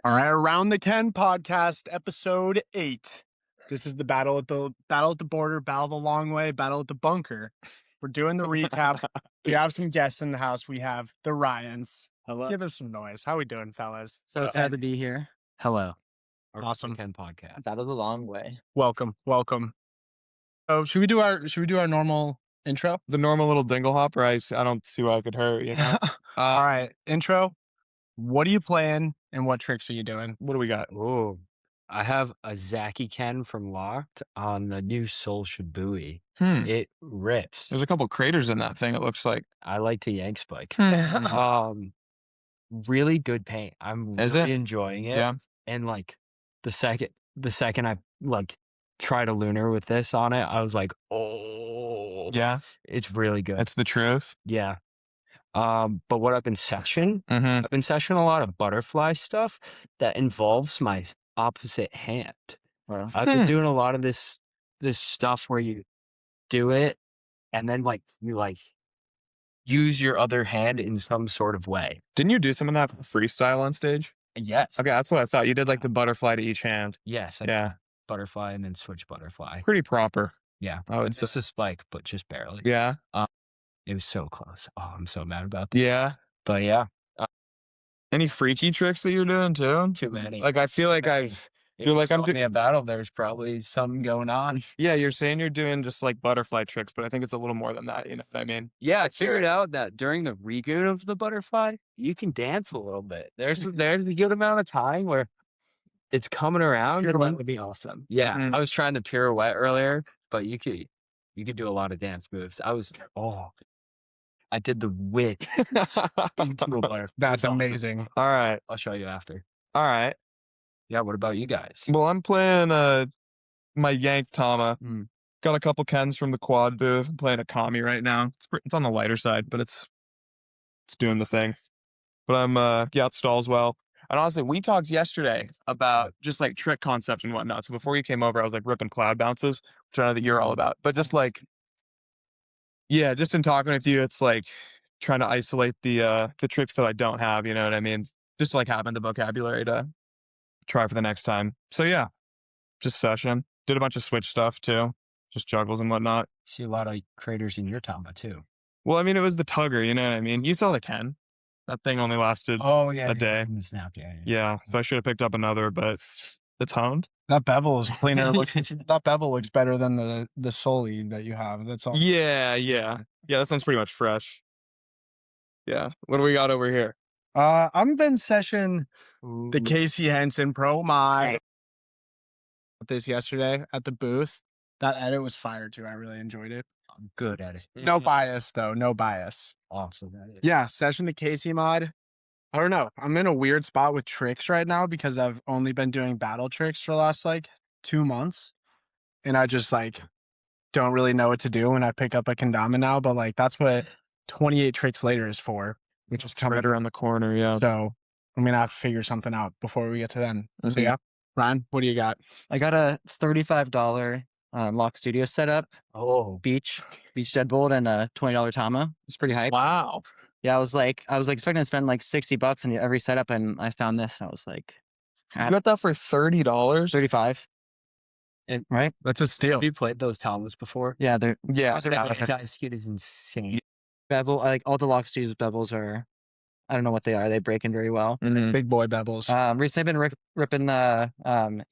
All right, Around the Ken podcast, episode 8. This is the battle at the border, battle the long way, battle at the bunker. We're doing the recap. We have some guests in the house. We have the Ryans. Hello. Give us some noise. How we doing, fellas? So excited to be here. Hello. Awesome. Ken podcast. That was a long way. Welcome. Oh, should we do our normal intro? The normal little dingle hopper. I don't see why I could hurt, you know. All right, intro. What are you playing and what tricks are you doing? What do we got? Oh, I have a Zaki Ken from Locked on the new Soul Shibui. It rips. There's a couple craters in that thing. It looks like. I like to yank spike. Hmm. Really good paint. I'm Is really it? enjoying it. Yeah. And like the second I like tried a lunar with this on it, I was like, oh Yeah. it's really good. That's the truth. Yeah. But what I've been session Mm-hmm. I've been sessioning a lot of butterfly stuff that involves my opposite hand. I've been doing a lot of this stuff where you do it and then you use your other hand in some sort of way. Didn't you do some of that freestyle on stage? Yes. Okay, that's what I thought. You did like the butterfly to each hand. Yes. I Yeah. did butterfly and then switch butterfly. Pretty proper. Yeah. I would It's just a spike, but just barely. Yeah. It was so close. Oh, I'm so mad about that. Yeah. But yeah, Any freaky tricks that you're doing too? too many. Like I feel like If you're like, you I'm told me a battle, there's probably something going on. Yeah, you're saying you're doing just like butterfly tricks, but I think it's a little more than that. You know what I mean? Yeah, I figured out that during the regoon of the butterfly, you can dance a little bit. There's a good amount of time where it's coming around. That And would be awesome. yeah, Mhm. I was trying to pirouette earlier, but you could do a lot of dance moves. I did the whip into a butterfly. That's Awesome. amazing. All right. I'll show you after. All right. Yeah, what about you guys? Well, I'm playing my Yank Tama. Got a couple Kens from the quad booth. I'm playing a Kami right now. It's on the lighter side, but it's doing the thing. But I'm it stalls well. And honestly, we talked yesterday about just like trick concept and whatnot. So before you came over, I was like ripping cloud bounces, which I know that you're all about. But just like, yeah, just in talking with you, it's like trying to isolate the tricks that I don't have. You know what I mean? Just like having the vocabulary to try for the next time. So yeah, just session. Did a bunch of switch stuff too, just juggles and whatnot. See a lot of craters in your Tama too. Well, I mean, it was the tugger, you know what I mean? You saw the Ken. That thing only lasted Oh yeah, a day. The snap, yeah. Yeah, so I should have picked up another, but it's honed. That bevel is cleaner. That bevel looks better than the Soli that you have. That's all. Yeah. This one's pretty much fresh. Yeah. What do we got over here? I've been session the Casey Henson Pro Mod this yesterday at the booth. That edit was fire too. I really enjoyed it. I'm good at it. No bias though. No bias. Awesome. That is. Yeah, session the Casey mod. I don't know. I'm in a weird spot with tricks right now because I've only been doing battle tricks for the last 2 months. And I just don't really know what to do when I pick up a kendama now, but that's what 28 tricks later is for, which is coming Right around the corner, yeah. So I'm gonna have to figure something out before we get to then. So yeah. Ryan, what do you got? I got a $35 Lock Studio setup, Oh, beach deadbolt, and a $20 Tama. It's pretty hype. Wow. Yeah, I was expecting to spend $60 on every setup, and I found this, and I was like, You got that for $30? 35. And- right? That's a steal. have you played those Tamas before? Yeah, they're Yeah. Dice kit is insane. bevel. All the Lock Studios bevels are, I don't know what they are. They break in very well. Mhm. Big boy bevels. Recently I've been ripping the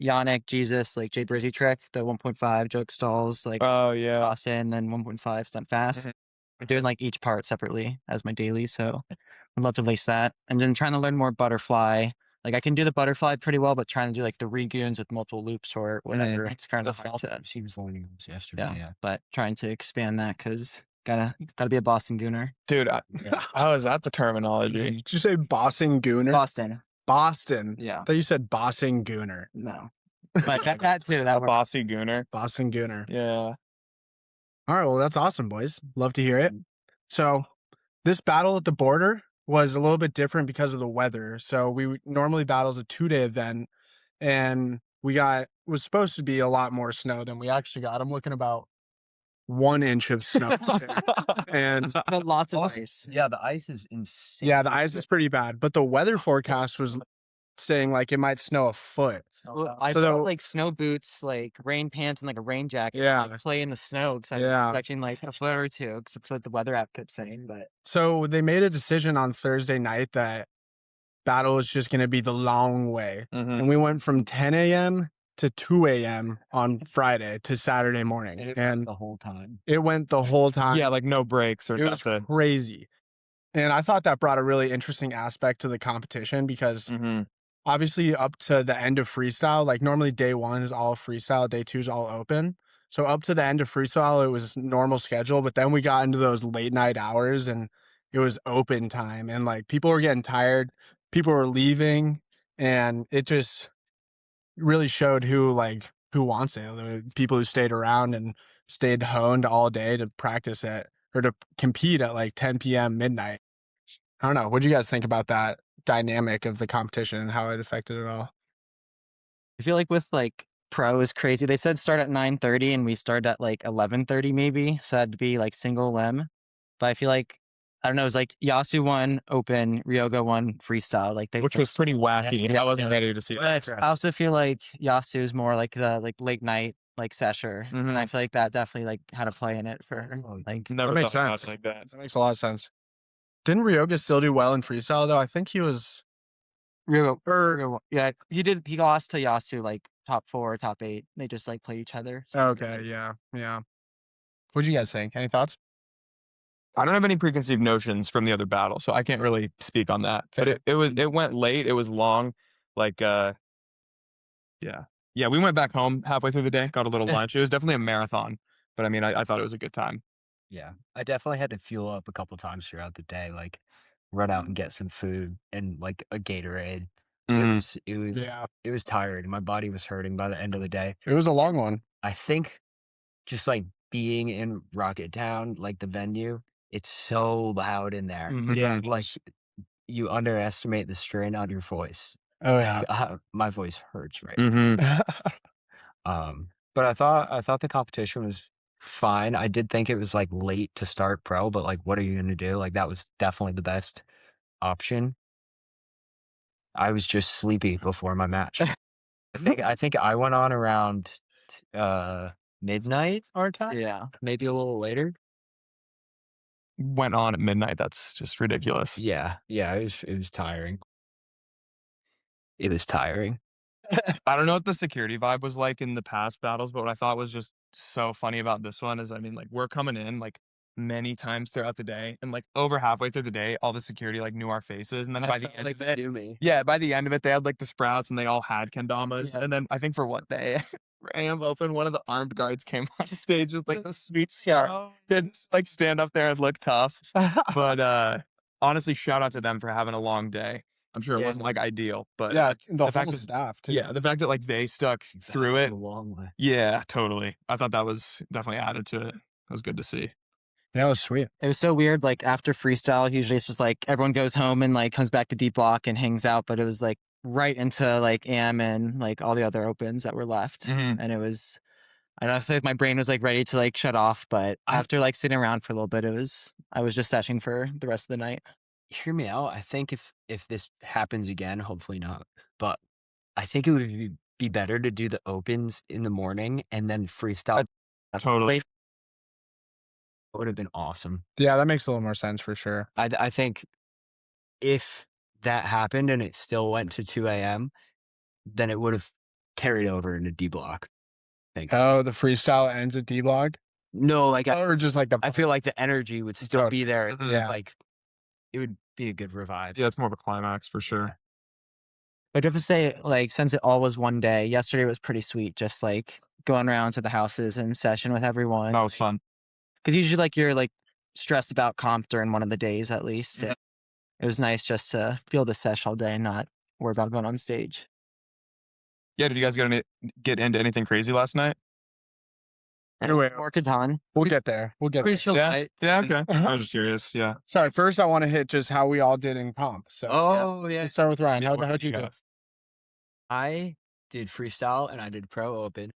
Yannick Jesus Jay Brizzy trick, the 1.5 joke stalls, Oh, yeah. toss in, then 1.5 stunt fast. Mhm. I'm doing each part separately as my daily, so I'd love to lace that. And then trying to learn more butterfly. I can do the butterfly pretty well, but trying to do the regoons with multiple loops or whatever, it's kind The of hard to. he was learning this yesterday. Yeah. But trying to expand that because gotta be a Boston Gooner. Dude, Yeah. how is that the terminology? Did you say bossing gooner? Boston. Boston. Yeah. I thought you said bossing gooner. No. But that too. That works. Bossy Gooner. Bossing gooner. Yeah. All right, well, that's awesome, boys. Love to hear it. So this battle at the border was a little bit different because of the weather. So normally battles a 2-day event, and was supposed to be a lot more snow than we actually got. I'm looking about 1 inch of snow. And But lots of Also- ice. Yeah, the ice is insane. yeah, the ice is pretty bad, but the weather forecast was saying like it might snow a foot. Well, I So bought the- like snow boots, like rain pants, and like a rain jacket. Yeah. To play in the snow because I was Yeah. expecting like a foot or two because that's what the weather app kept saying. But So they made a decision on Thursday night that battle is just going to be the long way. And we went from 10 a.m. to 2 a.m. on Friday to Saturday morning. And the whole time. it went the whole time. Yeah, like no breaks or It was nothing. crazy. And I thought that brought a really interesting aspect to the competition because obviously up to the end of freestyle, like normally day 1 is all freestyle, day 2 is all open. So up to the end of freestyle, it was normal schedule, but then we got into those late night hours and it was open time and like people were getting tired, people were leaving, and it just really showed who wants it. The people who stayed around and stayed honed all day to practice it or to compete at like 10 p.m. midnight. I don't know. What do you guys think about that dynamic of the competition and how it affected it all? I feel like with like pro is crazy. They said start at 9:30 and we started at like 11:30 maybe, so that'd be like single limb. But I feel like I don't know. It was like Yasu won open, Ryoga won freestyle. Like they, Which was pretty wacky. Yeah. I wasn't ready to see that. But I also feel like Yasu is more like the like late night like sesher, and I feel like that definitely like had a play in it for like. Never That makes thought about it sense. like that. That makes a lot of sense. Didn't Ryoga still do well in freestyle though? I think he was. Ryoga, yeah, he did. He lost to Yasu like top 4, top 8. They just like played each other. So Okay, yeah. What'd you guys think? Any thoughts? I don't have any preconceived notions from the other battle, so I can't really speak on that. But it went late. It was long. Like yeah. We went back home halfway through the day, got a little lunch. It was definitely a marathon, but I mean, I thought it was a good time. Yeah, I definitely had to fuel up a couple times throughout the day, like run out and get some food and like a Gatorade. It was tiring. My body was hurting by the end of the day. It was a long one. I think just like being in Rocket Town, like the venue, it's so loud in there. Yeah. Like you underestimate the strain on your voice. Oh yeah. My voice hurts right now. But I thought the competition was fine. I did think it was like late to start pro, but like, what are you gonna do? Like, that was definitely the best option. I was just sleepy before my match. I think I went on around midnight our time. yeah, Maybe a little later. Went on at midnight. That's just ridiculous. Yeah, it was tiring. It was tiring. I don't know what the security vibe was like in the past battles, but what I thought was just so funny about this one is, I mean, like we're coming in like many times throughout the day, and like over halfway through the day, all the security like knew our faces, and then by the end of it, by the end of it, they had like the sprouts and they all had kendamas, and then I think for what they ram open, one of the armed guards came on stage with like a sweet scar, didn't like stand up there and look tough, but honestly, shout out to them for having a long day. I'm sure it wasn't like ideal, but Yeah, the the fact whole that- staff too. yeah, the fact that like they stuck through it. A long way. Yeah, totally. I thought that was definitely added to it. That was good to see. Yeah, it was sweet. it was so weird. Like after freestyle, usually it's just like everyone goes home and like comes back to D block and hangs out. But it was like right into like AM and like all the other opens that were left, and it was. I don't know, I feel like my brain was like ready to like shut off, but after like sitting around for a little bit, I was just seshing for the rest of the night. Hear me out. I think if this happens again, hopefully not, but I think it would be better to do the opens in the morning and then freestyle. Totally. Would have been awesome. Yeah, that makes a little more sense for sure. I think if that happened and it still went to 2 a.m., then it would have carried over into D block. Oh, the freestyle ends at D block? No, like Or just like the I feel like the energy would still be there. Yeah. Like it would be a good revive. Yeah, it's more of a climax for sure. But I have to say, like, since it all was one day, yesterday was pretty sweet. Just like going around to the houses and session with everyone. That was fun. Because usually, like, you're like stressed about comp during one of the days at least. It was nice just to be able to sesh all day and not worry about going on stage. Yeah, did you guys get into anything crazy last night? Anyway, More Catan. we'll get there. We'll get Pretty there. chill. Yeah. Night. Yeah, okay. I was just curious. Yeah. Sorry, first I want to hit just how we all did in comp. So Yeah. let's start with Ryan. Yeah, How'd you do? got? I did freestyle and I did pro open.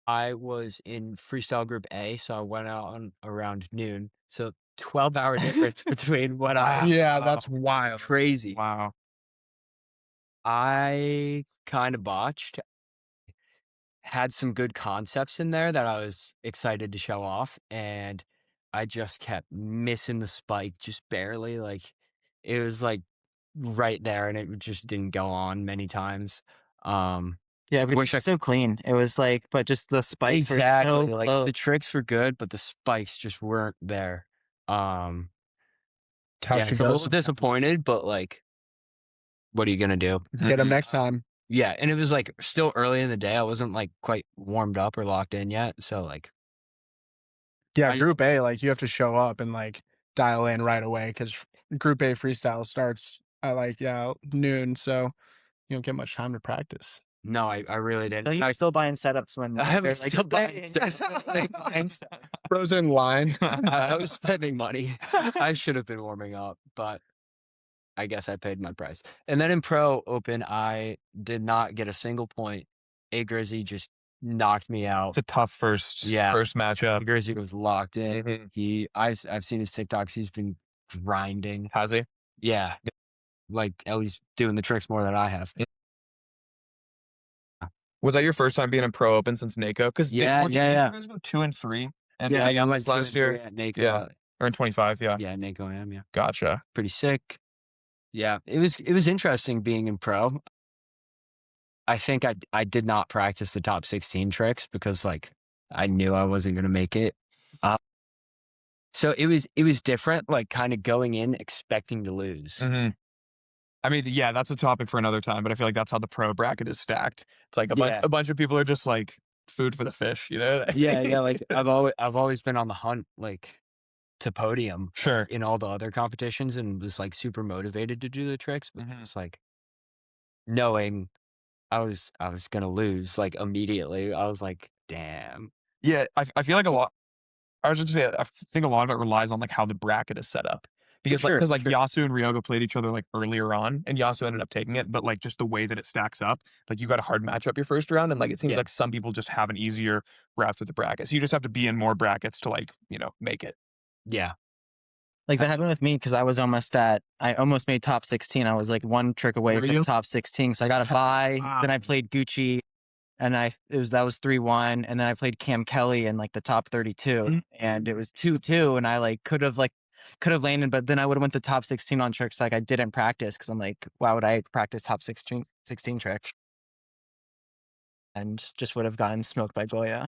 I was in freestyle group A, so I went out on around noon. So 12-hour difference between what I Yeah, that's wild. crazy. Wow. I kind of botched. Had some good concepts in there that I was excited to show off, and I just kept missing the spike just barely. Like it was like right there, and it just didn't go on many times. Yeah, but Wish I so clean. It was like, but just the spikes were exactly so like low. the tricks were good, but the spikes just weren't there. Um, yeah, Couch it's a little disappointed, but like, what are you gonna do? Get them next time. Yeah, and it was like still early in the day. I wasn't like quite warmed up or locked in yet, so like, Yeah, Group A, like you have to show up and like dial in right away because Group A freestyle starts at like noon, so you don't get much time to practice. no, I really didn't. So you're still buying setups when I they're was like, still buying "Hey." stuff. Frozen in line. I was spending money. I should have been warming up, but I guess I paid my price. And then in Pro Open, I did not get a single point. A Grizzy just knocked me out. It's a tough first matchup. Grizzy was locked in. I've seen his TikToks. He's been grinding. Has he? Yeah, like at least doing the tricks more than I have. Was that your first time being in Pro Open since NACO? Because Yeah. You guys go 2 and 3. And Yeah, I went last year at NACO. Yeah. Or in 25. Yeah. Yeah, NACO AM. Yeah, Gotcha. pretty sick. Yeah, it was interesting being in Pro. I think I did not practice the top 16 tricks because like I knew I wasn't gonna make it. So it was different, like kind of going in expecting to lose. I mean, yeah, that's a topic for another time, but I feel like that's how the pro bracket is stacked. It's like a bunch of people are just like food for the fish, you know? Yeah, like I've always been on the hunt like to podium Sure. in all the other competitions and was like super motivated to do the tricks, but it's like knowing I was gonna lose like immediately. I was like, damn. Yeah, I feel like a lot. I was just gonna say, I think a lot of it relies on like how the bracket is set up. Because sure, like Yasu and Ryoga played each other like earlier on, and Yasu ended up taking it, but like just the way that it stacks up, like you got a hard matchup your first round, and like it seems like some people just have an easier route with the brackets. So you just have to be in more brackets to like, make it. Yeah. Like that happened with me because I almost made top 16. I was like one trick away from top 16. So I got a bye. Then I played Gucci and that was 3-1. And then I played Cam Kelly in like the top 32 and it was 2-2. And I like could have landed, but then I would have went to top 16 on tricks. Like I didn't practice because I'm like, why would I practice top 16 tricks? And just would have gotten smoked by Goya.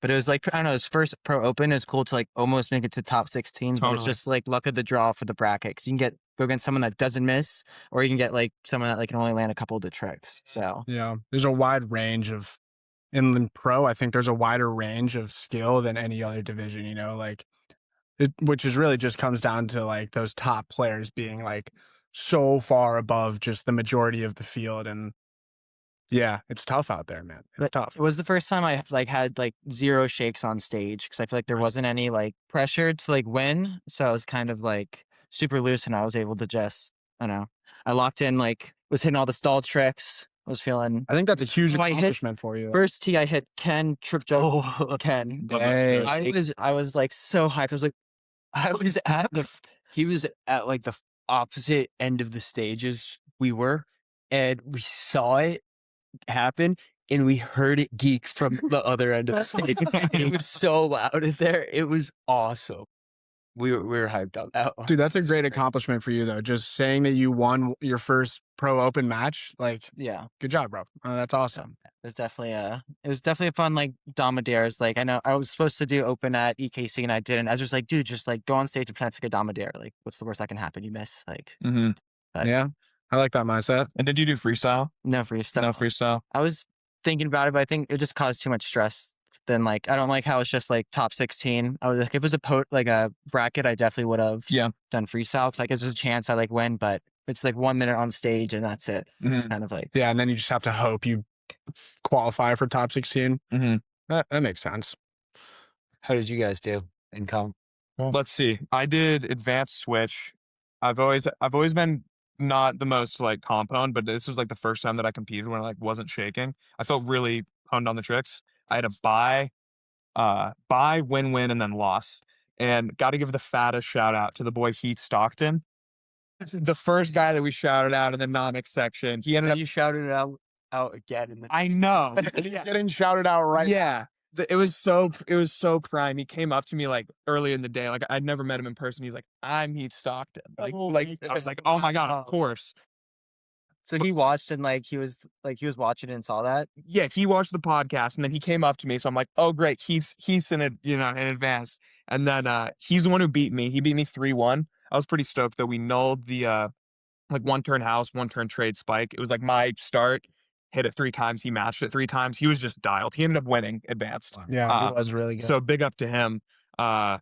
But it was like, I don't know, his first Pro Open is cool to like almost make it to top 16. But it's just like luck of the draw for the bracket. Because you can go against someone that doesn't miss, or you can get like someone that like can only land a couple of the tricks. So yeah, there's a wide range of in Pro. I think there's a wider range of skill than any other division. Like which is really just comes down to like those top players being like so far above just the majority of the field and. Yeah, it's tough out there, man. It's tough. It was the first time I like had like zero shakes on stage because I feel like there wasn't any like pressure to like win. So I was kind of like super loose and I was able to just, I don't know, I locked in, like was hitting all the stall tricks. I was feeling. I think that's a huge accomplishment for you. First tee, I hit Ken, trip jump, Ken. Hey. I was like so hyped. I was like, he was at like the opposite end of the stages we were, and we saw it happen and we heard it geek from the other end of the stage. It was so loud in there. It was awesome. We were hyped on that one. Dude, that's a great accomplishment for you though. Just saying that you won your first Pro Open match, like good job, bro. That's awesome. It was definitely a fun like Dominaires. Like I know I was supposed to do Open at EKC and I didn't. I was just like, dude, just like go on stage and pretend to take a Dominaire. Like what's the worst that can happen? You miss. Like yeah. I like that mindset. And did you do freestyle? No freestyle. No freestyle. I was thinking about it, but I think it just caused too much stress. Then like I don't like how it's just like top 16. I was like, if it was a bracket, I definitely would have done freestyle because like there's a chance I like win, but it's like 1 minute on stage and that's it. It's kind of like and then you just have to hope you qualify for top 16. That makes sense. How did you guys do in comp? Let's see. I did advanced switch. I've always been not the most like comp-honed, but this was like the first time that I competed when I like wasn't shaking. I felt really honed on the tricks. I had a buy, win, and then loss. And got to give the fattest shout out to the boy Heath Stockton. the first guy that we shouted out in the nomics section. He ended up. You shouted it out again. In the I know. He's getting shouted out right. Yeah. It was so prime. He came up to me like early in the day. Like I'd never met him in person. He's like, I'm Heath Stockton. Like I was like, oh my God, of course. So he watched and he was watching and saw that. Yeah, he watched the podcast and then he came up to me. So I'm like, oh great, he's in it, in advance. And then he's the one who beat me. He beat me 3-1. I was pretty stoked though. We nulled the like 1-turn house, 1-turn trade spike. It was like my start, hit it 3 times, he matched it 3 times. He was just dialed. He ended up winning, advanced. Yeah, he was really good. So big up to him. And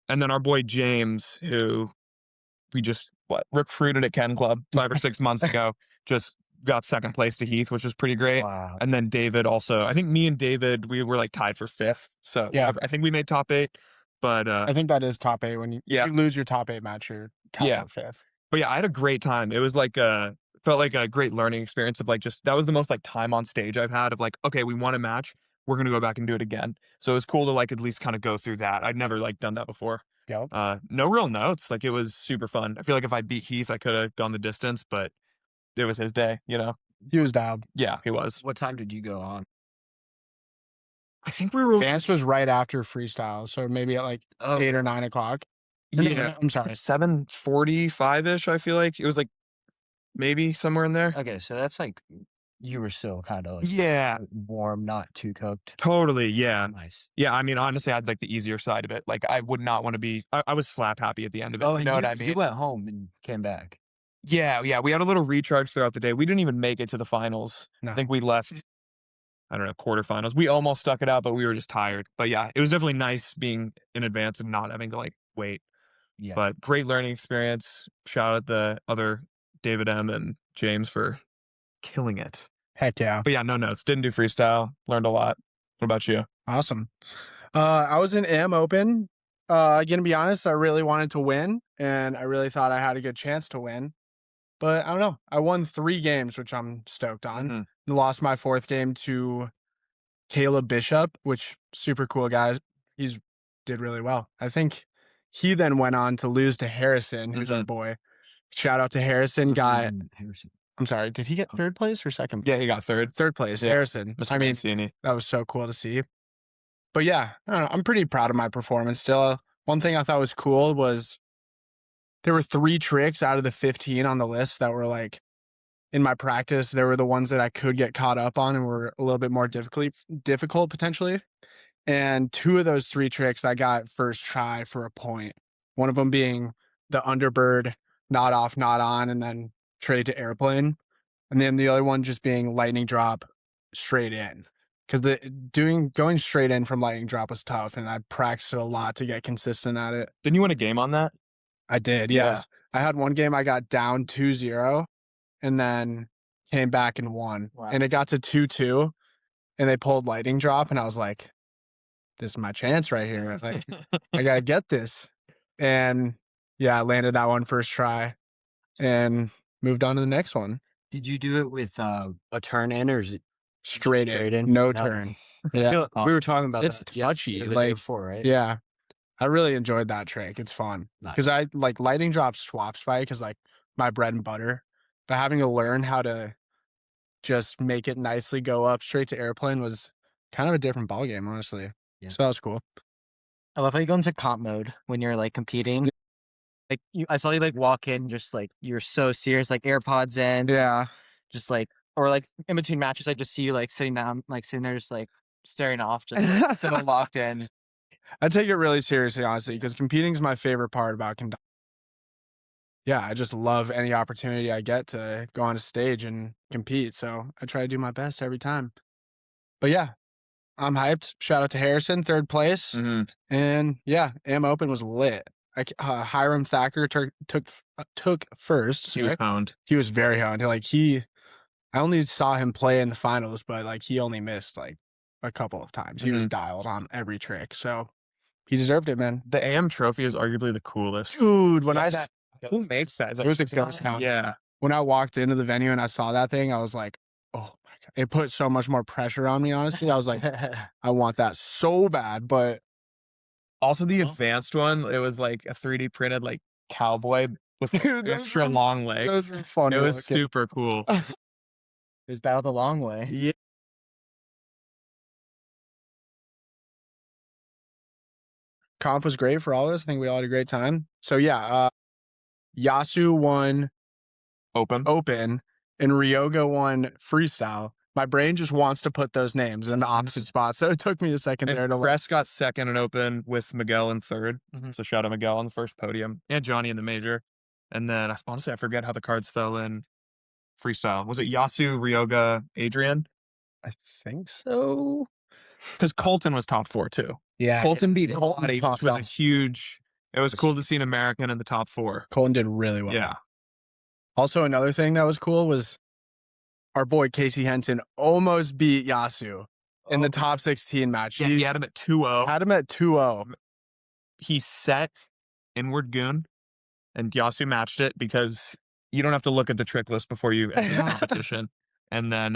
then our boy James, who we just recruited at Ken Club 5 or 6 months ago, just got second place to Heath, which was pretty great. Wow. And then David also, I think me and David, we were like tied for 5th. So Yeah. I think we made top 8. But I think that is top 8. When you lose your top 8 match, you're tied for 5th. But yeah, I had a great time. It was like felt like a great learning experience of like just that was the most like time on stage I've had of like, okay, we won a match, we're gonna go back and do it again. So it was cool to like at least kind of go through that. I'd never like done that before. Yep. No real notes. Like it was super fun. I feel like if I beat Heath, I could have gone the distance, but it was his day, He was dialed. Yeah, he was. What time did you go on? I think we were Advance was right after freestyle, so maybe at like 8 or 9 o'clock. Yeah, I'm sorry, 7:45-ish. I feel like it was like maybe somewhere in there. Okay, so that's like you were still kind of like Yeah, warm, not too cooked. totally. Yeah. Nice. Yeah, I mean, honestly, I had like the easier side of it. Like, I would not want to be. I was slap happy at the end of it. Oh, you know what I mean? You went home and came back. Yeah. We had a little recharge throughout the day. We didn't even make it to the finals. No. I think we left. I don't know, quarterfinals. We almost stuck it out, but we were just tired. But yeah, it was definitely nice being in advance and not having to like wait. Yeah. But great learning experience. Shout out the other David M and James for killing it. Heck yeah. But yeah, no notes. Didn't do freestyle. Learned a lot. What about you? Awesome. I was in AM Open. Gonna be honest, I really wanted to win, and I really thought I had a good chance to win. But I don't know. I won 3 games, which I'm stoked on. Mhm. Lost my 4th game to Caleb Bishop, which super cool guy. He's did really well. I think he then went on to lose to Harrison, who's our boy. Shout out to Harrison. Got Harrison. I'm sorry, did he get 3rd place or 2nd? Yeah, he got 3rd. 3rd place, Yeah. Harrison. Mr. I mean, Mancini. that was so cool to see. But yeah, I don't know, I'm pretty proud of my performance still. One thing I thought was cool was there were 3 tricks out of the 15 on the list that were like in my practice. They were the ones that I could get caught up on and were a little bit more difficult potentially. And 2 of those 3 tricks I got first try for a point. One of them being the underbird, not off, not on, and then trade to airplane. And then the other one just being lightning drop straight in. Because going straight in from lightning drop was tough, and I practiced it a lot to get consistent at it. Didn't you win a game on that? I did, yes. I had one game I got down 2-0 and then came back and won. Wow. And it got to 2-2 and they pulled lightning drop and I was like, this is my chance right here. Like, I gotta get this. And yeah, I landed that one first try and moved on to the next one. Did you do it with a turn in, or is it Straight in, no turn. Yeah. We were talking about It's that touchy, yesterday, the day like, before, right? Yeah. I really enjoyed that trick. It's fun. Nice. Because I like lightning drop swap spike is like my bread and butter. But having to learn how to just make it nicely go up straight to airplane was kind of a different ballgame, honestly. Yeah. So that was cool. I love how you go into comp mode when you're like competing. Like I saw you like walk in, just like you're so serious, like AirPods in, Yeah. just like, or like in between matches, I just see you like sitting down, like sitting there, just like staring off, just like, so locked in. I take it really seriously, honestly, because competing is my favorite part about conducting. Yeah, I just love any opportunity I get to go on a stage and compete. So I try to do my best every time. But yeah, I'm hyped. Shout out to Harrison, 3rd place. Mm-hmm. And yeah, AM Open was lit. Hiram Thacker took first. He was honed. He was very honed. I only saw him play in the finals, but like he only missed like a couple of times. He was dialed on every trick. So he deserved it, man. The AM trophy is arguably the coolest. Dude, when Who makes that? Is that It was Ghostown. Yeah. When I walked into the venue and I saw that thing, I was like, oh my God. It put so much more pressure on me, honestly. I was like, I want that so bad. But Also the advanced one, it was like a 3D printed like cowboy with Dude, those extra are- long legs. Those are funny. It was looking. super cool. It was Battle the Long Way. Yeah. Comp was great for all of us. I think we all had a great time. So yeah, Yasu won Open. open and Ryoga won freestyle. My brain just wants to put those names in the opposite spots, so it took me a second there And to Press got second and open with Miguel in third. Mhm. So shout out Miguel on the first podium and Johnny in the major. And then honestly, I forget how the cards fell in freestyle. Was it Yasu, Ryoga, Adrian? I think so. So Because Colton was top 4 too. Yeah, Colton beat Colton Hottie, which popped was a off. huge. It was cool to see an American in the top 4. Colton did really well. Yeah. Also, another thing that was cool was our boy Casey Henson almost beat Yasu in the top 16 match. Yeah, he had him at 2-0. Had him at 2-0. He set inward goon, and Yasu matched it because you don't have to look at the trick list before you enter the competition. And then,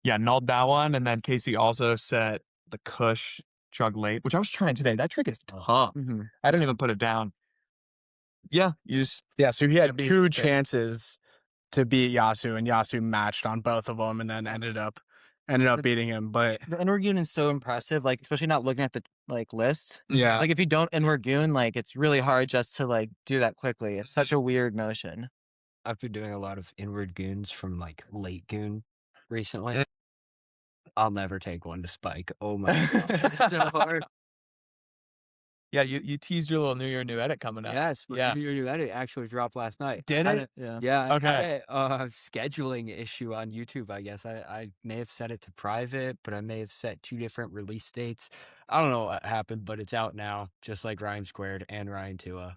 nulled that one. And then Casey also set the Kush chug late, which I was trying today. That trick is tough. mhm. I didn't even put it down. Yeah, you just So he had be- two chances to beat Yasu, and Yasu matched on both of them, and then ended up beating him. But The inward goon is so impressive, like especially not looking at the like list. yeah, Like if you don't inward goon, like it's really hard just to like do that quickly. It's such a weird motion. I've been doing a lot of inward goons from like late goon recently. Eh. I'll never take one to spike. Oh my god, it's so hard. Yeah, you teased your little New Year New Edit coming up. Yes, but Yeah. your new edit actually dropped last night. Did I it? don't- Yeah. Yeah. Okay. Scheduling issue on YouTube. I guess I may have set it to private, but I may have set 2 different release dates. I don't know what happened, but it's out now, just like Ryan Squared and RyanTuah.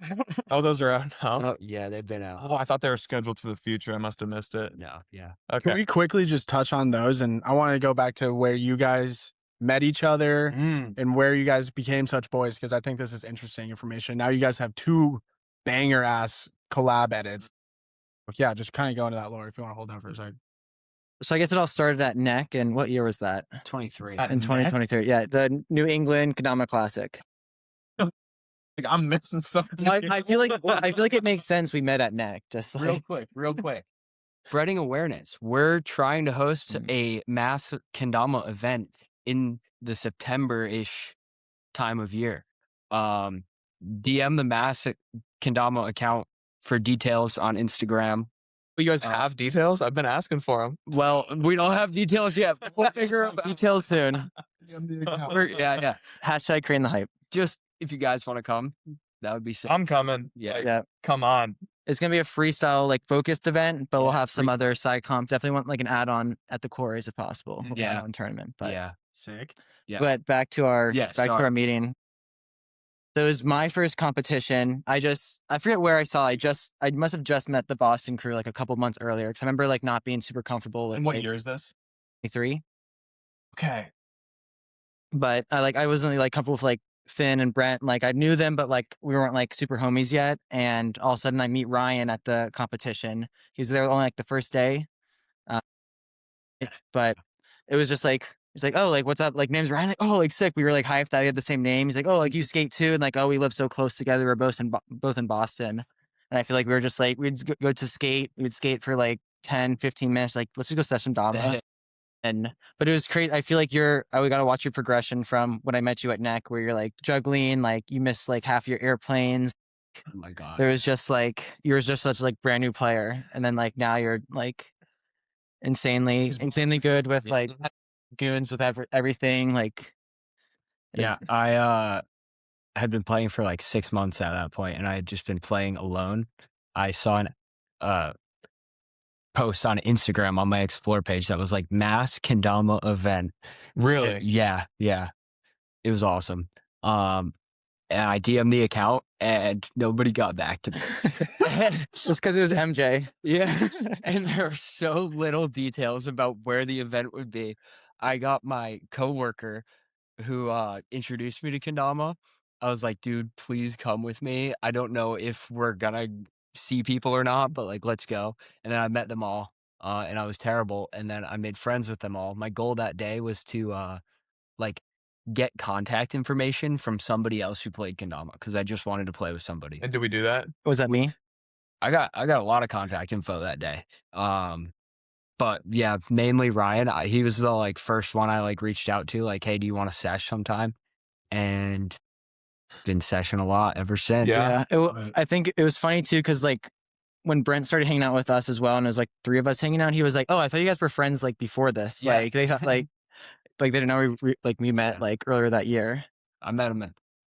Oh, those are out now. Oh yeah, they've been out. Oh, I thought they were scheduled for the future. I must have missed it. No, yeah. can Okay. we quickly just touch on those? And I want to go back to where you guys met each other and where you guys became such boys, because I think this is interesting information. Now you guys have 2 banger ass collab edits. Yeah, just kind of go into that lore if you want to hold that for a second. So I guess it all started at NEC, and what year was that? 23. At In NEC? 2023. Yeah, the New England Kadama Classic. Like, I'm missing something. I feel like it makes sense we met at NEC. Just like real quick. Spreading awareness. We're trying to host a mass kendama event in the September-ish time of year. DM the mass kendama account for details on Instagram. You guys have details? I've been asking for them. Well, we don't have details yet. We'll figure out details soon. yeah. Hashtag creating the hype. Just if you guys want to come, that would be sick. I'm coming. Yeah. Like, Yeah. come on. It's gonna be a freestyle like focused event, but we'll Yeah, have some other side comps. Definitely want like an add-on at the quarries if possible. Yeah. Add-on tournament. But Yeah. Sick. Yeah. but back to our Yes, back to our meeting. So it was my first competition. I forget where I saw. I must have just met the Boston crew like a couple months earlier because I remember like not being super comfortable with And what like, year is this? 23. Okay. But I wasn't like comfortable with like Finn and Brent. Like I knew them, but like we weren't like super homies yet. And all of a sudden I meet Ryan at the competition. He was there only like the first day. But it was just like, he's like, oh, like, what's up? Like, name's Ryan. Like, oh, like, sick. We were like hyped that we had the same name. He's like, oh, like, you skate too. And like, oh, we live so close together. We're both in Boston. And I feel like we were just like, we'd go to skate. We'd skate for like 10, 15 minutes. Like, let's just go set some dama. But it was crazy. I feel like we got to watch your progression from when I met you at NEC, where you're like juggling, like you missed like half your airplanes. Oh my god. There was just like, you were just such like brand new player. And then like now you're like insanely good with like goons with everything. Like, Yeah, I had been playing for like 6 months at that point, and I had just been playing alone. I saw an post on Instagram on my Explore page that was like mass kendama event. Really? Yeah. It was awesome. And I DM'd the account, and nobody got back to me. just because it was MJ. Yeah. And there are so little details about where the event would be. I got my coworker who introduced me to kendama. I was like, dude, please come with me. I don't know if we're gonna see people or not, but like, let's go. And then I met them all, and I was terrible. And then I made friends with them all. My goal that day was to like get contact information from somebody else who played kendama because I just wanted to play with somebody. And did we do that? Was that me? I got a lot of contact info that day. But yeah, mainly Ryan. He was the like first one I like reached out to, like, hey, do you want to sesh sometime? And been seshing a lot ever since. Yeah. I think it was funny too because like when Brent started hanging out with us as well, and it was like 3 of us hanging out, he was like, "Oh, I thought you guys were friends like before this." Yeah. Like they like they didn't know we met like earlier that year. I met him.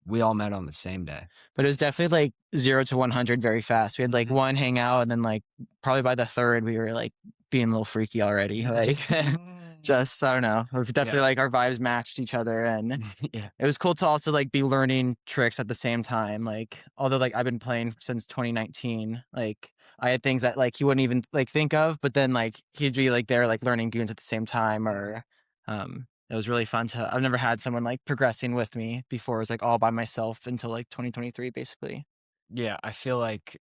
We all met on the same day. But it was definitely like 0 to 100 very fast. We had like one hangout, and then like probably by the third, we were like being a little freaky already. Like just I don't know. We definitely like our vibes matched each other, and Yeah. it was cool to also like be learning tricks at the same time. Like although like I've been playing since 2019, like I had things that like he wouldn't even like think of, but then like he'd be like there like learning goons at the same time, or it was really fun to. I've never had someone like progressing with me before. It was like all by myself until like 2023, basically. Yeah, I feel like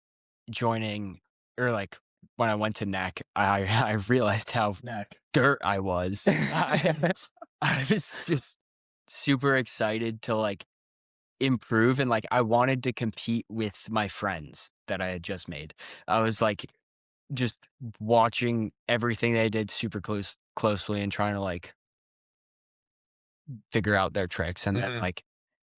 joining or like when I went to NEC, I realized how dirt I was. I was just super excited to like improve, and like I wanted to compete with my friends that I had just made. I was like just watching everything they did super closely and trying to like figure out their tricks, and then like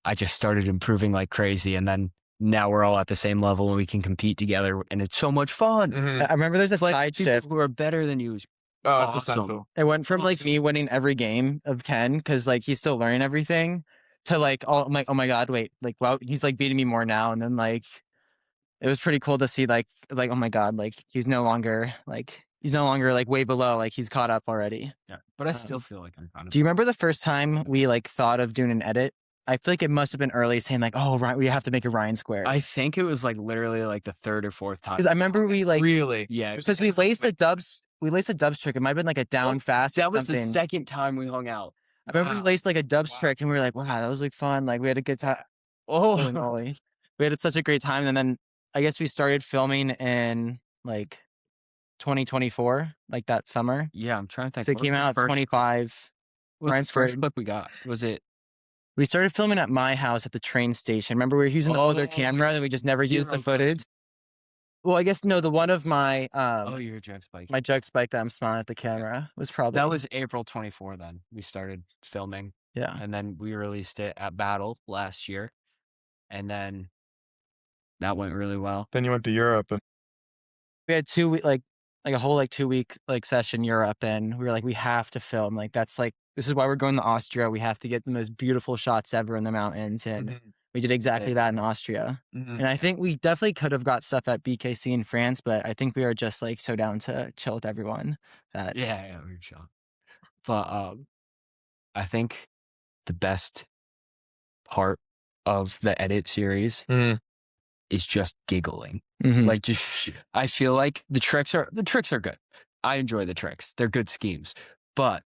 I just started improving like crazy, and then now we're all at the same level and we can compete together, and it's so much fun. I remember there's a side People shift. who are better than you is Oh, it's awesome. essential. It went from like me winning every game of Ken because like he's still learning everything to like I'm like, oh my god, wait, like wow, he's like beating me more now, and then like it was pretty cool to see like oh my god, like he's no longer like way below, like he's caught up already. Yeah, but I still feel like I'm kind of. Do you remember the first time we like thought of doing an edit? I feel like it must have been early, saying like, oh right, we have to make a Ryan squared. I think it was like literally like the third or fourth time. Because I remember we like Really? Yeah, because we laced the dubs. We laced a dubs trick. It might have been like a down fast. that or was the something. second time we hung out. I remember we laced like a dubs trick, and we were like, wow, that was like fun. Like we had a good time. Holy moly. We had such a great time. And then I guess we started filming in like 2024, like that summer. Yeah, I'm trying to think. So it came out at 25. What was Ryan the first squared. clip we got? Was it? We started filming at my house at the train station. Remember, we were using the older camera, and we just never used the footage. Well, I guess no. The one of my Your jug spike. my jug spike that I'm smiling at the camera was probably That was April 24. Then we started filming. Yeah, and then we released it at Battle last year, and then that went really well. Then you went to Europe, and we had 2 week like a whole like 2 week like session in Europe, and we were like, we have to film. Like that's like this is why we're going to Austria. We have to get the most beautiful shots ever in the mountains, and we did exactly that in Austria. And I think we definitely could have got stuff at BKC in France, but I think we were just like so down to chill with everyone that Yeah, we were chill. But I think the best part of the edit series is just giggling. Like just I feel like the tricks are good. I enjoy the tricks. They're good schemes. But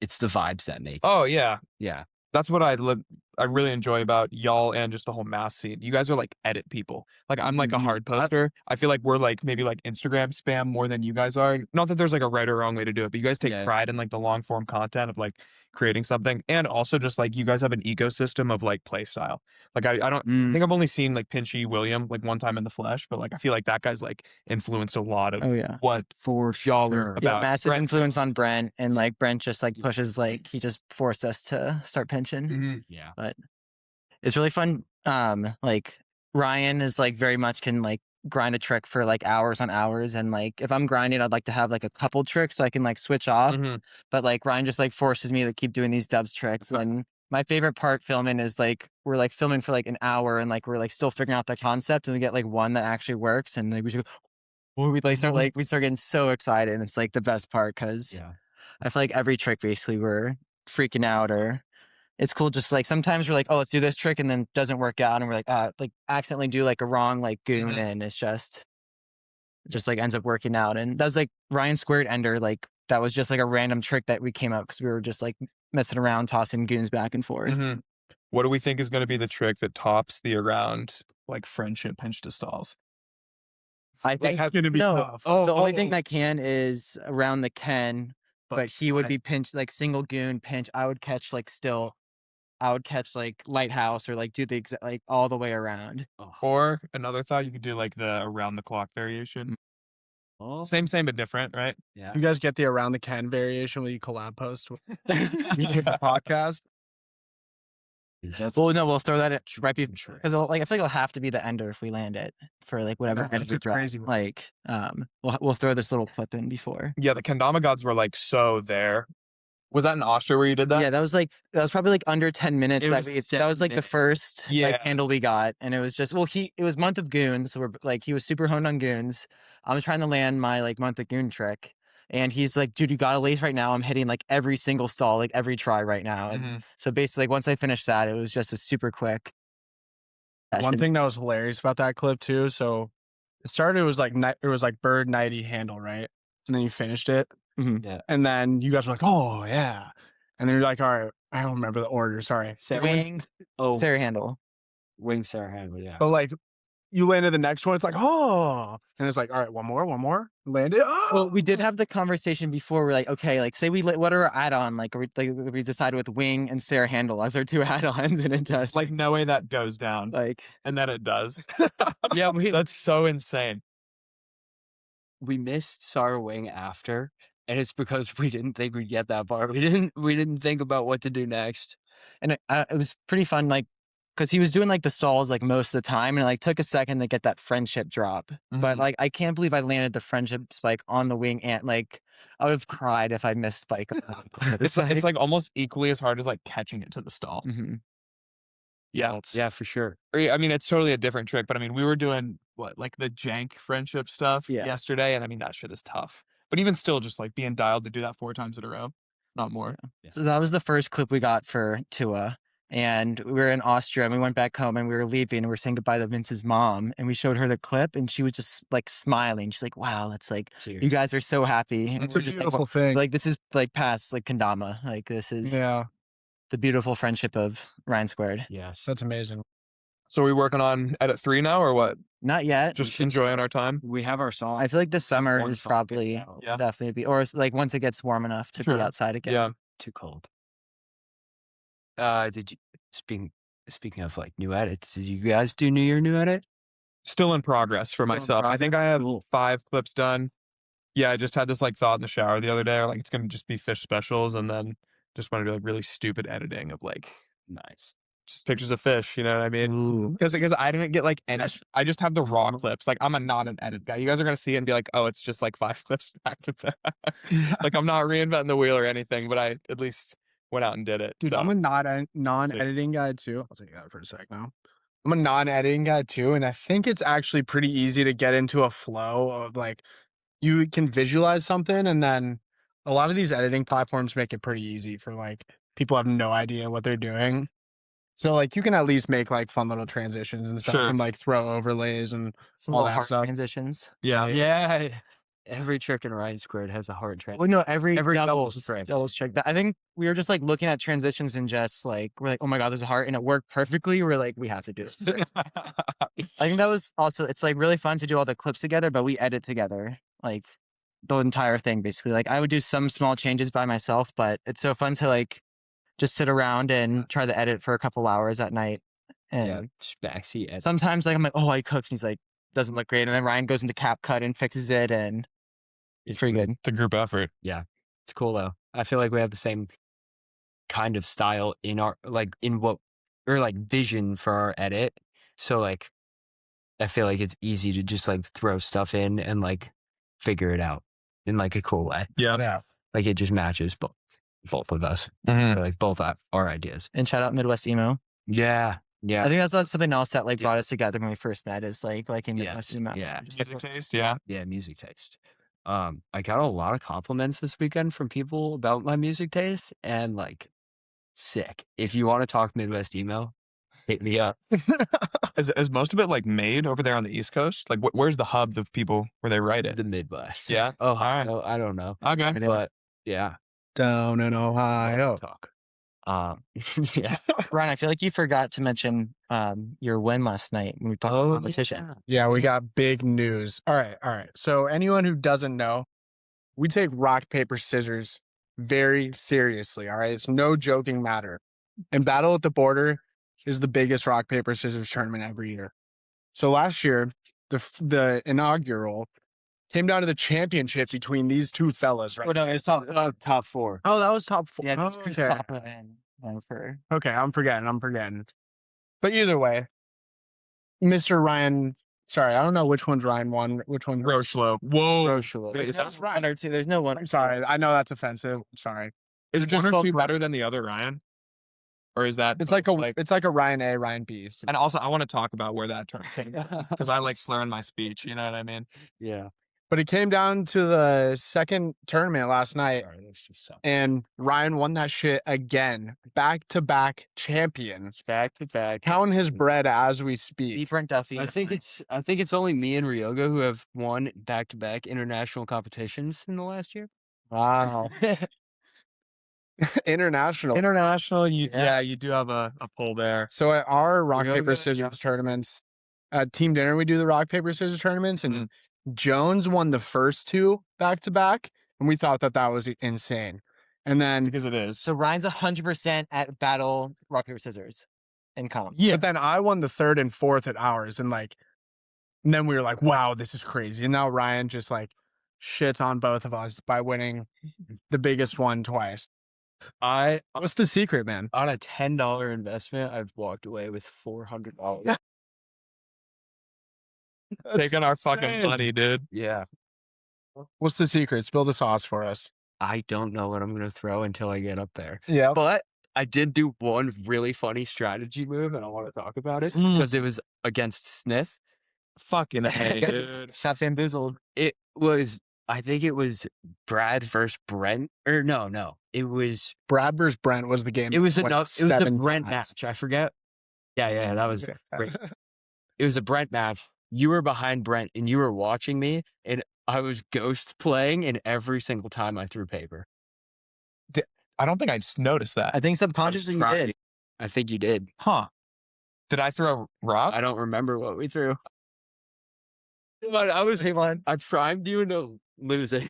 it's the vibes that make. oh yeah, Yeah. that's what I really enjoy about y'all and just the whole mass scene. You guys are like edit people. Like I'm like a hard poster. I feel like we're like maybe like Instagram spam more than you guys are. Not that there's like a right or wrong way to do it, but you guys take pride in like the long form content of like creating something, and also just like you guys have an ecosystem of like play style. Like I don't I think I've only seen like Pinchy William like one time in the flesh, but like I feel like that guy's like influenced a lot of what For y'all sure. are about. massive influence on Brent, and like Brent just like pushes like he just forced us to start pinching. Yeah. But it's really fun. Like Ryan is like very much can like grind a trick for like hours on hours, and like if I'm grinding, I'd like to have like a couple tricks so I can like switch off. But like Ryan just like forces me to keep doing these dubs tricks. And my favorite part filming is like we're like filming for like an hour, and like we're like still figuring out the concept, and we get like one that actually works, and like we just go, we start getting so excited, and it's like the best part because I feel like every trick basically we're freaking out, or it's cool. Just like sometimes we're like, oh, let's do this trick, and then it doesn't work out, and we're like accidentally do like a wrong like goon, and it's just like ends up working out. And that was like Ryan squared ender. Like that was just like a random trick that we came up because we were just like messing around, tossing goons back and forth. What do we think is going to be the trick that tops the around like friendship pinch to stalls? I think It's gonna be tough. the only thing that can is around the Ken. but he would be pinch like single goon pinch. I would catch like still. I would catch like lighthouse or like do the exact like all the way around. Or another thought, you could do like the around the clock variation. Oh, Same, but different, right? yeah. You guys get the around the Ken variation when you collab post with the podcast. Well, no, we'll throw that in right I'm before sure. because like I feel like it'll have to be the ender if we land it for like whatever. That's we drop. crazy. Like, we'll throw this little clip in before. Yeah, the kendama gods were like so there. Was that in Austria where you did that? Yeah, that was probably like under 10 minutes. It That was was like the 7 first Yeah. handle we got, and it was just it was month of goons, so we're like he was super honed on goons. I'm trying to land my like month of goon trick, and he's like, dude, you got a lace right now. I'm hitting like every single stall, like every try right now. And so basically, like, once I finished that, it was just a super quick. One thing that was hilarious about that clip too. So it started. It was like bird nighty handle, right? And then you finished it. Yeah. And then you guys were like, oh yeah. And then you're like, all right, I don't remember the order. Sorry. Wing, Sarah handle. Wing Sarah handle, yeah. But like you landed the next one, it's like, oh, and it's like, all right, one more, landed. Oh! Well, we did have the conversation before. We're like, okay, like say what are our add-on? Like, we decided with wing and Sarah handle as our 2 add-ons, and it just Like no way that goes down. like, And then it does. Yeah, That's so insane. we missed Sarah Wing after, and it's because we didn't think we'd get that far. We didn't think about what to do next. and it was pretty fun, like, because he was doing like the stalls like most of the time, and it like took a second to get that friendship drop. But like, I can't believe I landed the friendship spike on the wing, and like, I would have cried if I missed spike. It's like almost equally as hard as like catching it to the stall. Yeah, Yeah, for sure. I mean, it's totally a different trick, but I mean, we were doing like the jank friendship stuff yesterday, and I mean that shit is tough. But even still, just like being dialed to do that 4 times in a row, not more. Yeah. So that was the first clip we got for Tua. And we were in Austria, and we went back home, and we were leaving, and we were saying goodbye to Vince's mom, and we showed her the clip, and she was just like smiling. She's like, "Wow, that's like you guys are so happy." And It's a we're just beautiful like, thing. like this is like past like kendama. Like this is the beautiful friendship of Ryan Squared. Yes. That's amazing. So are we working on edit 3 now, or what? Not yet. Just enjoying our time. We have our song. I feel like this summer One is song probably gets out. Yeah. definitely be, or like once it gets warm enough to be outside again. Yeah. Too cold. Did you speaking of like new edits, did you guys do new edit? Still in progress for myself. I think I have Cool. 5 clips done. Yeah, I just had this like thought in the shower the other day, like it's gonna just be fish specials, and then just want to do like really stupid editing of like Nice. just pictures of fish. You know what I mean? Ooh. Because I didn't get like any. I just have the raw clips. Like I'm not an edit guy. You guys are gonna see it and be like, oh, it's just like 5 clips back to back. Like I'm not reinventing the wheel or anything, but I at least went out and did it. Dude, so. I'm a non-editing guy too. I'll take that for a sec now. I'm a non-editing guy too, and I think it's actually pretty easy to get into a flow of like you can visualize something, and then a lot of these editing platforms make it pretty easy for like people have no idea what they're doing. So like you can at least make like fun little transitions and stuff, Sure. and like throw overlays and Some all little that heart stuff. transitions. Yeah. Yeah. Every trick in Ryan Squared has a hard transition. Well, no, every doubles doubles trick. I think we were just like looking at transitions and just like we're like, oh my god, there's a heart, and it worked perfectly. We're like, we have to do this. I think that was also it's like really fun to do all the clips together, but we edit together like the entire thing basically. Like I would do some small changes by myself, but it's so fun to like just sit around and try to edit for a couple hours at night. And just backseat edit. sometimes like I'm like, oh, I cooked, and he's like, doesn't look great, and then Ryan goes into CapCut and fixes it, and it's pretty good. It's a group effort. Yeah. It's cool though. I feel like we have the same kind of style in our vision for our edit. So like I feel like it's easy to just like throw stuff in and like figure it out in like a cool way. Yeah. Like it just matches both of us. Mhm. Or, like both our ideas. And shout out Midwest Emo. Yeah. Yeah. I think that's like something else that like brought us together when we first met is like liking Midwest Emo. Yeah. Music taste, yeah. Yeah, music taste. I got a lot of compliments this weekend from people about my music taste, and like sick. If you want to talk Midwest emo, hit me up. Is most of it like made over there on the East Coast? Like where's the hub of people where they write it? The Midwest. Yeah. Oh, All right. I don't know. Okay. But yeah. Down in Ohio. Talk. Yeah. Ryan, I feel like you forgot to mention your win last night when we talked about competition. Yeah, we got big news. All right. So anyone who doesn't know, we take rock, paper, scissors very seriously. All right. It's no joking matter. And Battle at the Border is the biggest rock, paper, scissors tournament every year. So last year, the inaugural came down to the championship between these two fellas, right? Oh, no, it's top 4. Oh, that was top 4. Yeah, Oh, it's Chris okay. Papa and for Okay, I'm forgetting. But either way, Mr. Ryan, sorry, I don't know which one's Ryan won, which one's Rochlo. Whoa. Rochlo. Wait, is there's that no one or two. There's no one. I'm sorry. I know that's offensive. I'm sorry. is They're just one or both two Ryan. better than the other, Ryan? Or is that It's like a like? it's like a Ryan A, Ryan B. So- And also, I want to talk about where that term came from because I like slurring my speech. You know what I mean? Yeah. But it came down to the second tournament last night, Sorry, that's just something. and Ryan won that shit again. Back-to-back champion. Back to back. Counting his bread as we Beat speak. Brent Duffy. I think it's only me and Ryoga who have won back to back international competitions in the last year. Wow. International. International, Yeah. you do have a pull there. So at our rock, Yoga, paper, scissors tournaments, at Team Dinner, we do the rock, paper, scissors tournaments, and Jones won the first 2 back-to-back, and we thought that was insane. And then, Because it is. So Ryan's 100% at battle rock paper scissors in comp. Yeah. but then I won the 3rd and 4th at ours, and then we were like, wow, this is crazy. And now Ryan just shits on both of us by winning the biggest one twice. What's the secret, man? On a $10 investment, I've walked away with $400. Taking our fucking insane. money, dude. Yeah. What's the secret? Spill the sauce for us. I don't know what I'm going to throw until I get up there. Yeah. But I did do one really funny strategy move, and I want to talk about it because it was against Smith. Fucking hey, dude. Stop bamboozled. I think it was Brad versus Brent. Or no. It was Brad versus Brent was the game. It was that went enough. It was a 7 Brent times. match. I forget. Yeah, that was great. It was a Brent match. You were behind Brent and you were watching me, and I was ghost playing, and every single time I threw paper. I don't think I just noticed that. I think subconsciously you did. I think you did. Huh. Did I throw rock? I don't remember what we threw. But I primed you into losing.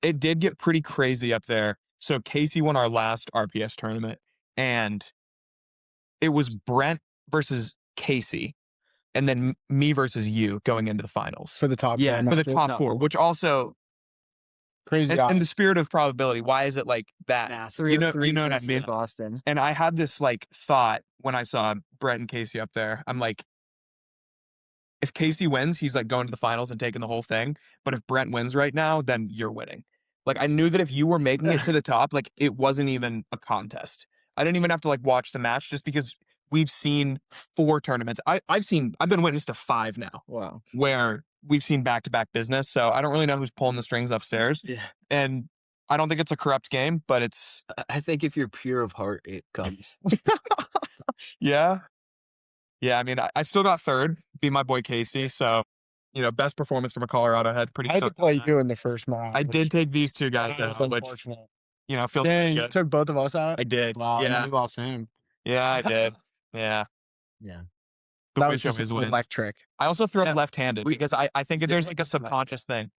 It did get pretty crazy up there. So Casey won our last RPS tournament, and it was Brent versus Casey, and then me versus you going into the finals For the top Yeah, four for the matches. top 4, which also, Crazy. in the spirit of probability, why is it like that? You know what I mean? Boston. And I had this thought when I saw Brent and Casey up there. I'm like, if Casey wins, he's going to the finals and taking the whole thing. But if Brent wins right now, then you're winning. I knew that if you were making it to the top, it wasn't even a contest. I didn't even have to watch the match just because we've seen 4 tournaments. I've been witness to 5 now. Wow. Where we've seen back-to-back business. So I don't really know who's pulling the strings upstairs. Yeah. And I don't think it's a corrupt game, but it's. I think if you're pure of heart, it comes. Yeah. Yeah, I mean, I still got 3rd, beat my boy Casey. So, best performance from a Colorado head. Pretty I had to stoked play on that. you in the first round. I did take these 2 guys That's out, which, unfortunate. feels Dang, pretty you good. took both of us out? I did. Wow, Yeah. you lost him. Yeah, I did. Yeah. Yeah. The That win was show just is wins. electric. I also threw Yeah. up left-handed because I think there's a subconscious thing.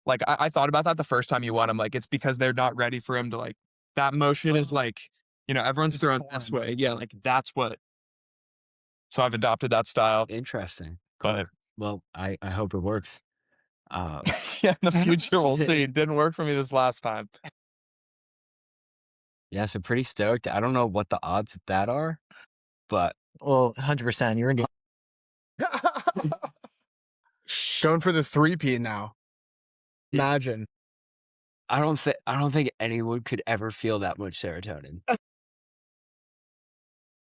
I thought about that the first time you won. I'm like, it's because they're not ready for him to that motion is everyone's It's throwing foreign. this way. Yeah, that's what. So I've adopted that style. Interesting. But Well, I hope it works. yeah, in the future we'll see. It didn't work for me this last time. Yeah, so pretty stoked. I don't know what the odds of that are, but Well, 100%. You're in. Going for the 3P now. Imagine. I don't think anyone could ever feel that much serotonin.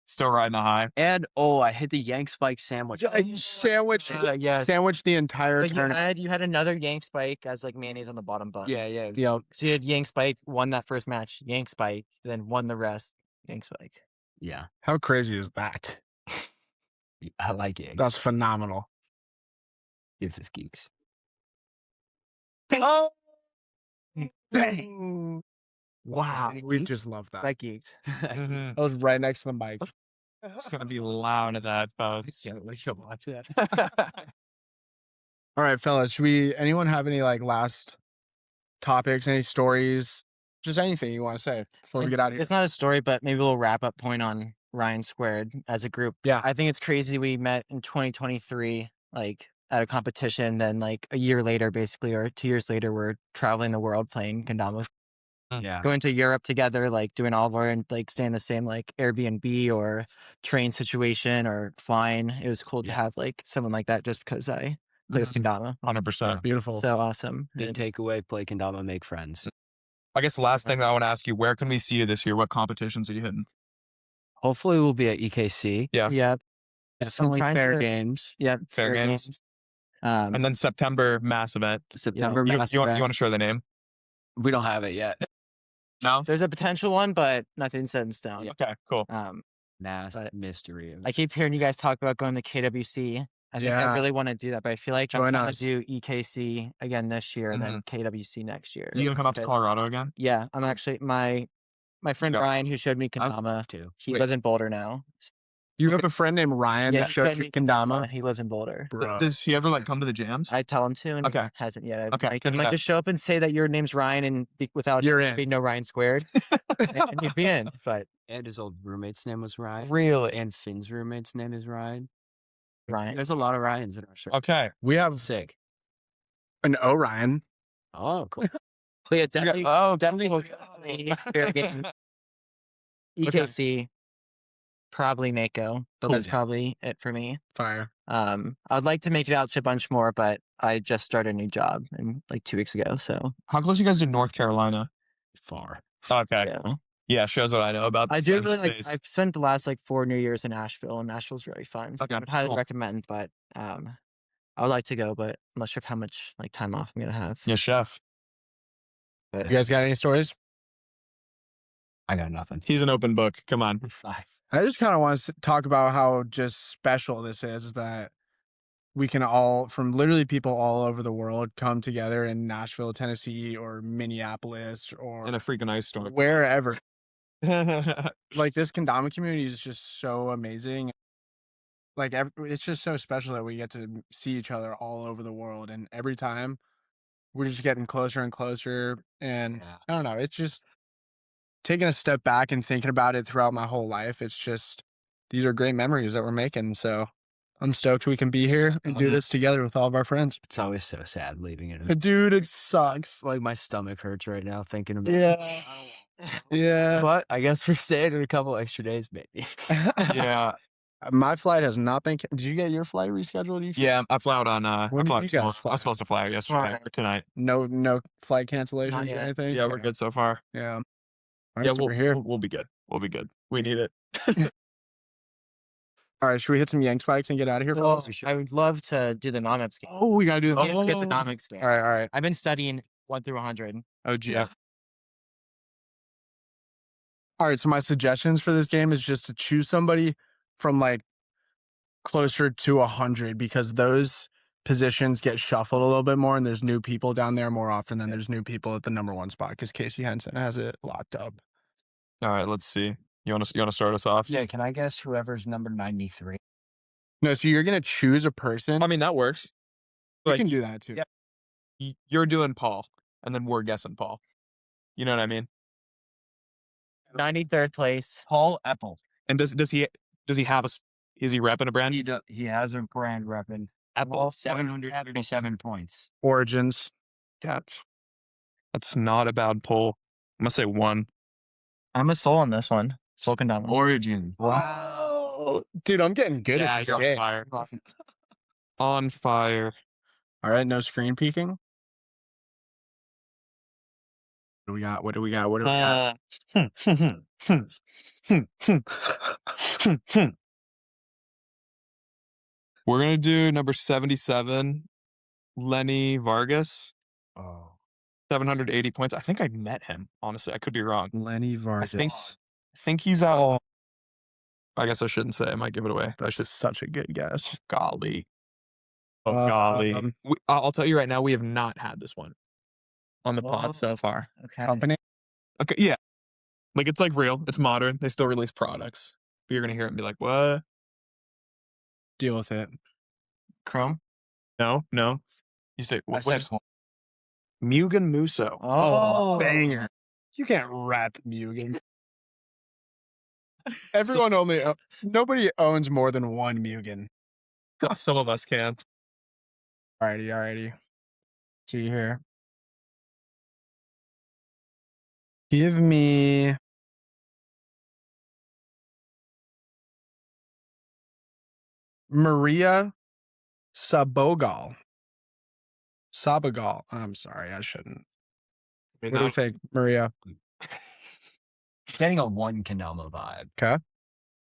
Still riding a high. And I hit the Yank Spike sandwich. Sandwich. Yeah. Sandwich the entire But tournament. you had another Yank Spike as mayonnaise on the bottom bun. Yeah. Yeah. So you had Yank Spike, won that first match, Yank Spike, then won the rest, Yank Spike. Yeah. How crazy is that? I like it. That's phenomenal. Give this geeks. Oh, Bang! wow. We just love that. That geeked. That was right next to the mic. It's gonna be loud at that, folks. Yeah, we should watch that. All right, fellas. Anyone have any last topics, any stories, just anything you want to say before we get out of here. It's not a story, but maybe a little wrap up point on Ryan Squared as a group. Yeah. I think it's crazy we met in 2023, like at a competition. Then like a year later, basically, or 2 years later, we're traveling the world playing kendama. Yeah. Going to Europe together, like doing all of our and like staying in the same like Airbnb or train situation or flying. It was cool to have like someone like that just because I play with kendama. 100%. Beautiful. So awesome. Big And takeaway: play kendama, make friends. I guess the last thing that I want to ask you, where can we see you this year? What competitions are you hitting? Hopefully, we'll be at EKC. Yeah. yeah, Definitely trying fair to- games. yeah, Fair games. And then September mass event. September You, mass you, want, event. you want to share the name? We don't have it yet. No? there's a potential one, but nothing's set in stone. Okay, cool. Mass But mystery. I keep hearing you guys talk about going to KWC. I think I Yeah. really want to do that, but I feel like Join I'm going us. to do EKC again this year and then KWC next year. You gonna come out to because- Colorado again? Yeah, I'm actually my friend Yeah. Ryan who showed me I'd kendama. love to. He lives in Boulder now. You have a friend named Ryan Yeah, that he showed showed you me kendama? He lives in Boulder. Bro. Does he ever like come to the jams? I tell him to, and Okay. he hasn't yet. Okay, I good might enough. just show up and say that your name's Ryan, and without You're in. being no Ryan Squared, and you'd be in. But And his old roommate's name was Ryan. Really? And Finn's roommate's name is Ryan. Ryan, There's a lot of Ryans in our circle. Okay. We have Sick. an Orion. Oh, cool. yeah, definitely, Oh, definitely. Fair game. EKC, probably Mako, but Cool. that's probably it for me. Fire. I'd like to make it out to a bunch more, but I just started a new job like 2 weeks ago, so How close you guys to North Carolina? Far. Okay. yeah. Yeah, shows what I know about. I do Southern really like. states. I've spent the last like 4 New Years in Nashville, and Nashville's really fun. So Okay, I would highly cool. recommend. But I would like to go, but I'm not sure how much like time off I'm gonna have. Yeah, chef. You guys got any stories? I got nothing. He's an open book. Come on. I just kind of want to talk about how just special this is that we can all, from literally people all over the world, come together in Nashville, Tennessee, or Minneapolis, or In a freaking ice storm. wherever. Like, this kendama community is just so amazing. Like, it's just so special that we get to see each other all over the world, and every time we're just getting closer and closer. And Yeah. I don't know, it's just taking a step back and thinking about it throughout my whole life. It's just, these are great memories that we're making. So I'm stoked we can be here and do this together with all of our friends. It's always so sad leaving it. Dude, it sucks. Like, my stomach hurts right now thinking about Yeah. it. Yeah. But I guess we're staying in a couple extra days, maybe. Yeah. My flight has not been. Did you get your flight rescheduled? You Yeah, I flew out on. When I flew did out you tomorrow. guys fly? I was supposed to fly out yesterday Tomorrow. or tonight. No flight cancellations Not or yet. anything? Yeah, we're good so far. Yeah. All right, Yeah, so we're here. we'll be good. We'll be good. We need it. All right, should we hit some Yank spikes and get out of here, Well, fellas? I would love to do the nomics game. Oh, we gotta do Yeah, them. let's get the nomics game. All right. I've been studying 1 through 100. Oh, gee. Yeah. All right, so my suggestions for this game is just to choose somebody from like closer to 100 because those positions get shuffled a little bit more, and there's new people down there more often than there's new people at the number 1 spot because Casey Henson has it locked up. All right, let's see. You want to start us off? Yeah, can I guess whoever's number 93? No, so you're gonna choose a person. I mean, that works. You like, can do that too. Yeah. You're doing Paul, and then we're guessing Paul. You know what I mean? 93rd place. Paul Epple. And does he have is he repping a brand? He has a brand repping. Apple, 737 points. Origins. That's not a bad pull. I'm gonna say 1. I'm a soul on this one. Soul kendama. Origin. Wow. Dude, I'm getting good at this you're game. on fire. On fire. All right, no screen peeking. What do we got? What do we got? We're gonna do number 77, Lenny Vargas. Oh. 780 points. I think I met him. Honestly, I could be wrong. Lenny Vargas. I think he's out. I guess I shouldn't say. I might give it away. That's just such a good guess. Golly. golly. I'll tell you right now, we have not had this one on the pod so far. Okay. Company. Okay, yeah. Like, it's like real. It's modern. They still release products. But you're going to hear it and be like, what? Deal with it. Chrome. No. You say, what? Mugen Muso. Oh. Banger. You can't rap Mugen. Everyone nobody owns more than one Mugen. Some of us can. Alrighty. See here. Give me Maria Sabogal. I'm sorry, I shouldn't. What do you think, Maria? Getting a one Kendama vibe. Okay.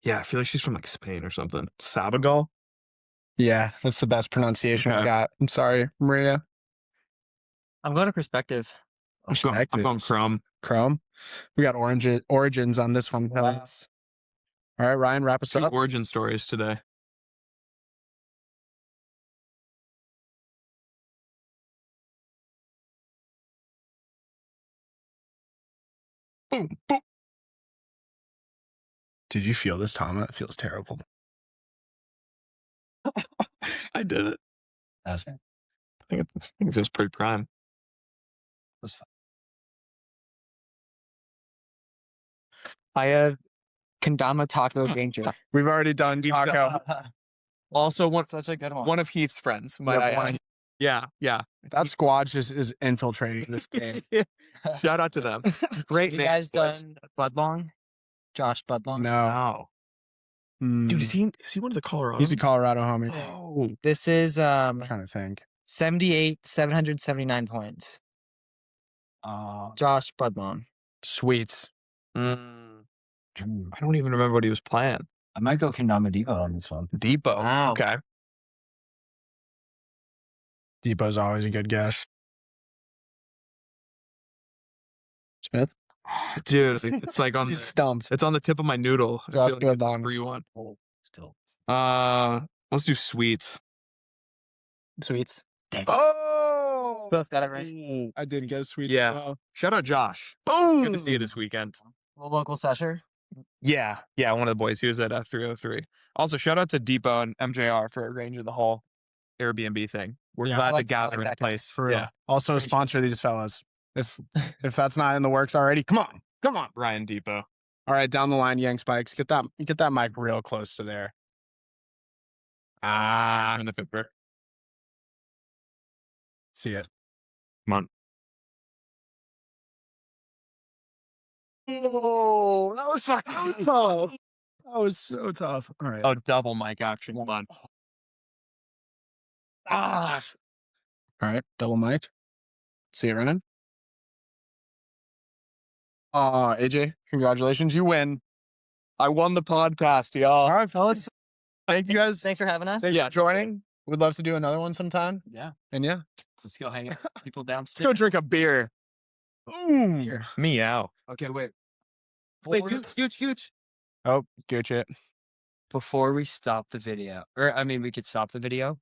Yeah, I feel like she's from like Spain or something. Sabagal? Yeah, that's the best pronunciation I Okay. got. I'm sorry, Maria. I'm going to perspective. I'm going Chrome. Chrome. We got origins on this one. Wow. All right, Ryan, wrap us 2 up. origin stories today. Boom, boom. Did you feel this, Tama? It feels terrible. I did it. That's it. I think it feels pretty prime. That's fine. I have Kendama Taco Ranger. We've already done taco. Also, Such a good one. one of Heath's friends. Might I add. Yeah. That squad just is infiltrating this game. Shout out to them. Great You names, guys boys. done Budlong? Josh Budlong? No. No. Dude, is he one of the Colorado? He's a Colorado homie. Oh. This is I'm trying to think. 779 points. Josh Budlong. Sweets. I don't even remember what he was playing. I might go Kendama Depot on this one. Depot. Wow. Okay. Depot's always a good guess. Smith? Dude, it's like on He's stumped. it's on the tip of my noodle. I Josh feel like it's Budlong. 3-1. Oh, still. Let's do sweets. Sweets. Oh! Both got it right. I did guess sweets. Yeah. as well. Shout out Josh. Boom! Good to see you this weekend. The local session. Yeah, one of the boys. He was at F303. Also, shout out to Depot and MJR for arranging the whole Airbnb thing. We're Yeah, glad I to like gather in a that guy. place. For real. Yeah, Also sponsor these fellas. If that's not in the works already, come on. Ryan Depot. All right, down the line, Yang Spikes. Get that mic real close to there. In the paper. See it. Come on. Oh, that was so tough. That was so tough. All right. Oh, double mic action. Come on. All right, double mic. See it running. AJ, congratulations. You win. I won the podcast, y'all. All right, fellas. Thank you guys. Thanks for having us. Thanks for joining. We'd love to do another one sometime. Yeah. And yeah, Let's go hang out with people let's downstairs. go drink a beer. Boom. Here. Meow. Okay, wait. Wait, Before- huge. Oh, good shit. Before we stop the video, or I mean, we could stop the video.